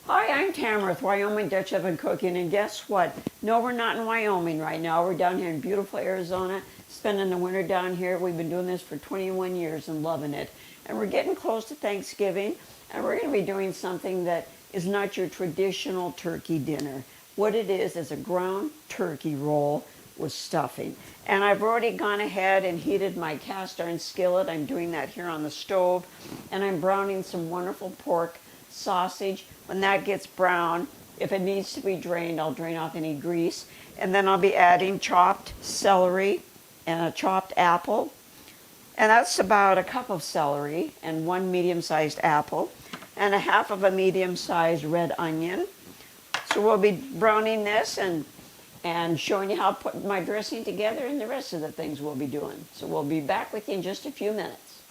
Hi, I'm Tamara with Wyoming Dutch Oven Cooking, and guess what? No, we're not in Wyoming right now. We're down here in beautiful Arizona, spending the winter down here. We've been doing this for 21 years and loving it. And we're getting close to Thanksgiving, and we're going to be doing something that is not your traditional turkey dinner. What it is a ground turkey roll with stuffing. And I've already gone ahead and heated my cast iron skillet. I'm doing that here on the stove, and I'm browning some wonderful pork sausage. When that gets brown, if it needs to be drained, I'll drain off any grease. And then I'll be adding chopped celery and a chopped apple. And that's about a cup of celery and one medium-sized apple and a half of a medium-sized red onion. So we'll be browning this and showing you how to put my dressing together and the rest of the things we'll be doing. So we'll be back with you in just a few minutes.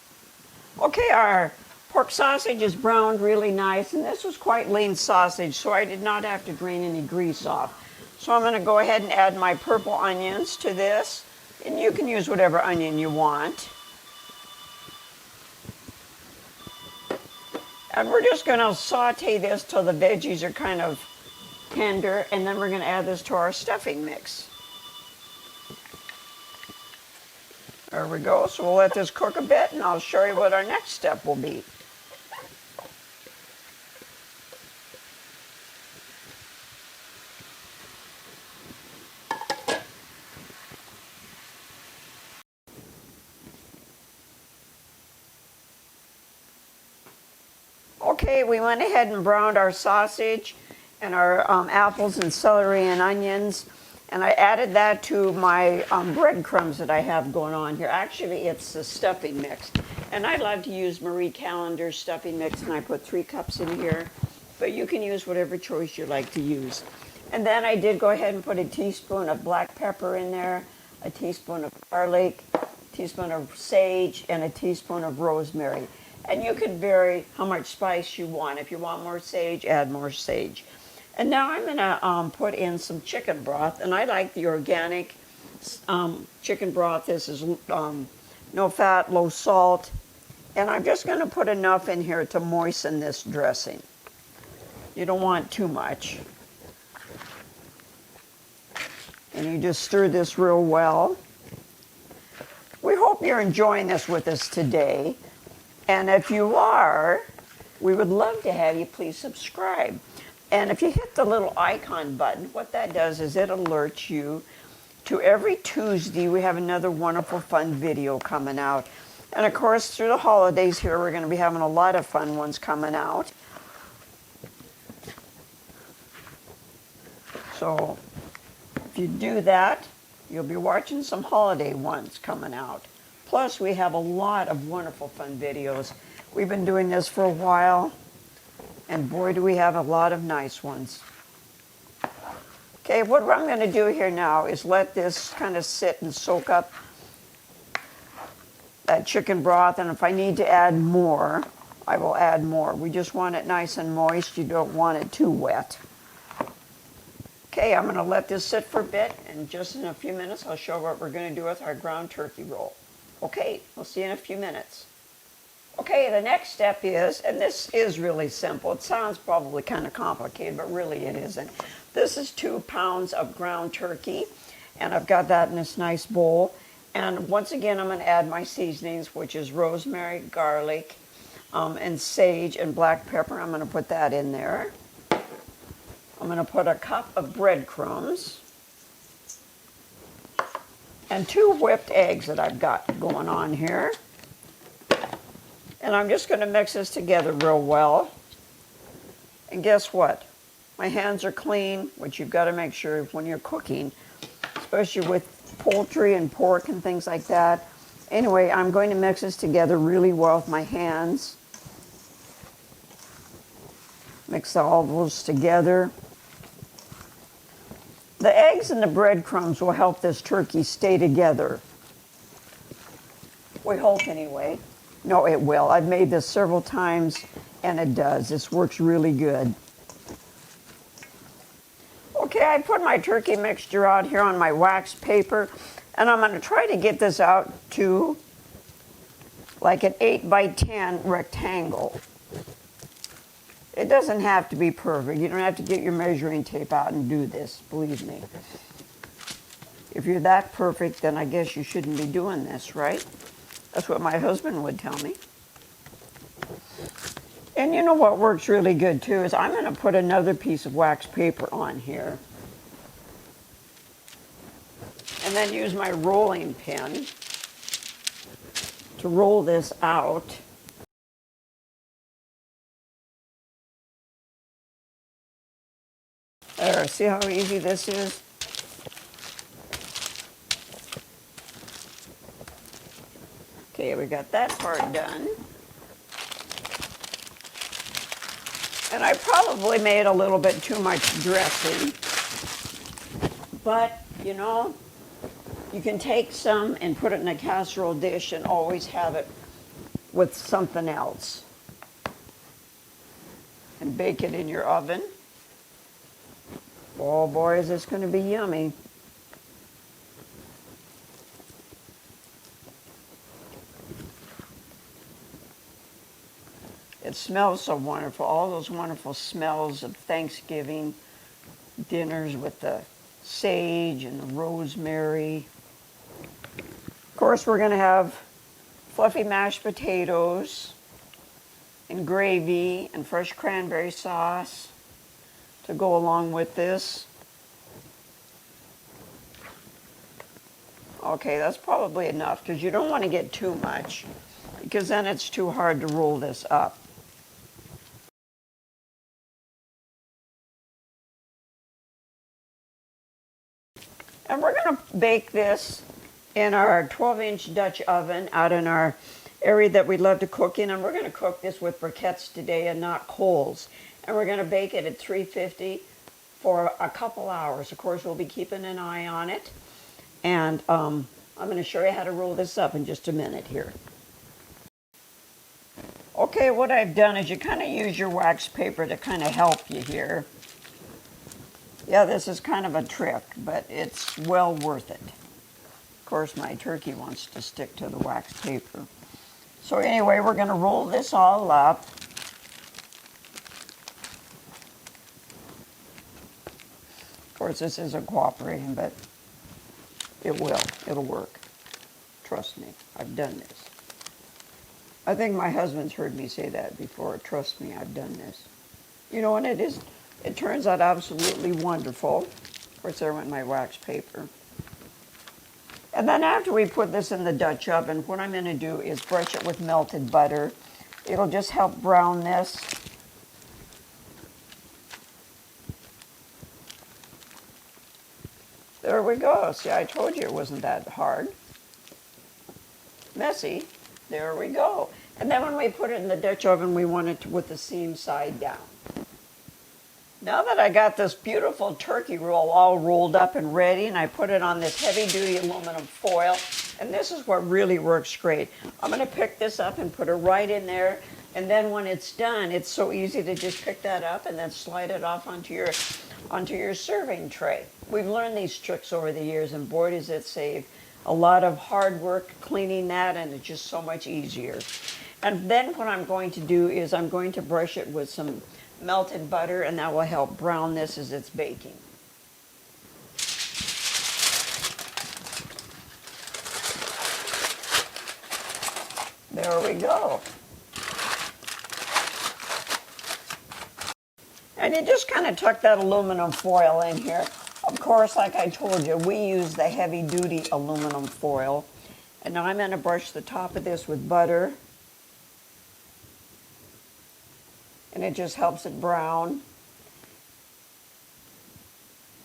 Okay, our pork sausage is browned really nice, and this was quite lean sausage, so I did not have to drain any grease off. So I'm going to go ahead and add my purple onions to this, and you can use whatever onion you want. And we're just going to saute this till the veggies are kind of tender, and then we're going to add this to our stuffing mix. There we go. So we'll let this cook a bit, and I'll show you what our next step will be. Okay, we went ahead and browned our sausage and our apples and celery and onions, and I added that to my breadcrumbs that I have going on here. Actually, it's a stuffing mix, and I love to use Marie Callender's stuffing mix, and I put 3 cups in here, but you can use whatever choice you like to use. And then I did go ahead and put a teaspoon of black pepper in there, a teaspoon of garlic, a teaspoon of sage, and a teaspoon of rosemary. And you can vary how much spice you want. If you want more sage, add more sage. And now I'm going to put in some chicken broth. And I like the organic chicken broth. This is no fat, low salt. And I'm just going to put enough in here to moisten this dressing. You don't want too much. And you just stir this real well. We hope you're enjoying this with us today. And if you are, we would love to have you please subscribe. And if you hit the little icon button, what that does is it alerts you to every Tuesday we have another wonderful fun video coming out. And of course, through the holidays here, we're going to be having a lot of fun ones coming out. So if you do that, you'll be watching some holiday ones coming out. Plus, we have a lot of wonderful fun videos. We've been doing this for a while, and boy, do we have a lot of nice ones. Okay, what I'm going to do here now is let this kind of sit and soak up that chicken broth, and if I need to add more, I will add more. We just want it nice and moist. You don't want it too wet. Okay, I'm going to let this sit for a bit, and just in a few minutes, I'll show what we're going to do with our ground turkey roll. Okay, we'll see you in a few minutes. Okay, the next step is, and this is really simple. It sounds probably kind of complicated, but really it isn't. This is 2 pounds of ground turkey, and I've got that in this nice bowl. And once again, I'm going to add my seasonings, which is rosemary, garlic, and sage and black pepper. I'm going to put that in there. I'm going to put a cup of breadcrumbs and 2 whipped eggs that I've got going on here. And I'm just going to mix this together real well. And guess what? My hands are clean, which you've got to make sure when you're cooking, especially with poultry and pork and things like that. Anyway, I'm going to mix this together really well with my hands. Mix all those together. The eggs and the breadcrumbs will help this turkey stay together. We hope anyway. No, it will. I've made this several times, and it does. This works really good. Okay, I put my turkey mixture out here on my wax paper, and I'm going to try to get this out to like an 8 by 10 rectangle. It doesn't have to be perfect. You don't have to get your measuring tape out and do this, believe me. If you're that perfect, then I guess you shouldn't be doing this, right? That's what my husband would tell me. And you know what works really good too is I'm going to put another piece of wax paper on here. And then use my rolling pin to roll this out. There, see how easy this is? Okay, we got that part done. And I probably made a little bit too much dressing. But, you know, you can take some and put it in a casserole dish and always have it with something else. And bake it in your oven. Oh boy, is this going to be yummy. It smells so wonderful. All those wonderful smells of Thanksgiving dinners with the sage and the rosemary. Of course, we're going to have fluffy mashed potatoes and gravy and fresh cranberry sauce to go along with this. Okay, that's probably enough because you don't want to get too much because then it's too hard to roll this up. And we're going to bake this in our 12-inch Dutch oven out in our area that we love to cook in. And we're going to cook this with briquettes today and not coals. And we're going to bake it at 350 for a couple hours. Of course, we'll be keeping an eye on it. And I'm going to show you how to roll this up in just a minute here. Okay, what I've done is you kind of use your wax paper to kind of help you here. Yeah, this is kind of a trick, but it's well worth it. Of course, my turkey wants to stick to the wax paper. So anyway, we're going to roll this all up. Of course, this isn't cooperating, but it will. It'll work. Trust me, I've done this. I think my husband's heard me say that before. Trust me, I've done this. You know, and it turns out absolutely wonderful. Of course, there went my wax paper. And then after we put this in the Dutch oven, what I'm going to do is brush it with melted butter. It'll just help brown this. There we go. See, I told you it wasn't that hard. Messy. There we go. And then when we put it in the Dutch oven, we want it with the seam side down. Now that I got this beautiful turkey roll all rolled up and ready, and I put it on this heavy-duty aluminum foil, and this is what really works great. I'm going to pick this up and put it right in there, and then when it's done, it's so easy to just pick that up and then slide it off onto your serving tray. We've learned these tricks over the years, and boy, does it save a lot of hard work cleaning that, and it's just so much easier. And then what I'm going to do is I'm going to brush it with some melted butter, and that will help brown this as it's baking. There we go. And you just kind of tuck that aluminum foil in here. Of course, like I told you, we use the heavy-duty aluminum foil. And now I'm going to brush the top of this with butter. And it just helps it brown.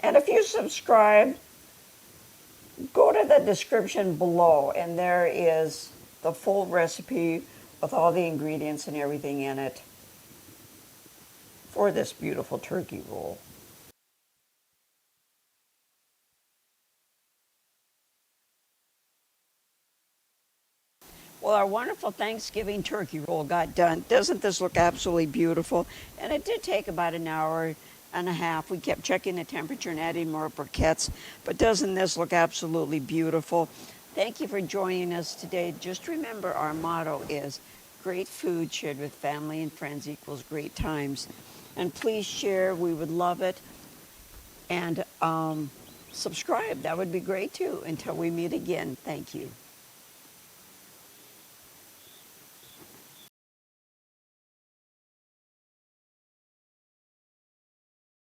And if you subscribe, go to the description below, and there is the full recipe with all the ingredients and everything in it for this beautiful turkey roll. Well, our wonderful Thanksgiving turkey roll got done. Doesn't this look absolutely beautiful? And it did take about an hour and a half. We kept checking the temperature and adding more briquettes. But doesn't this look absolutely beautiful? Thank you for joining us today. Just remember, our motto is Great food shared with family and friends equals great times. And please share, we would love it. And subscribe, that would be great too. Until we meet again, thank you.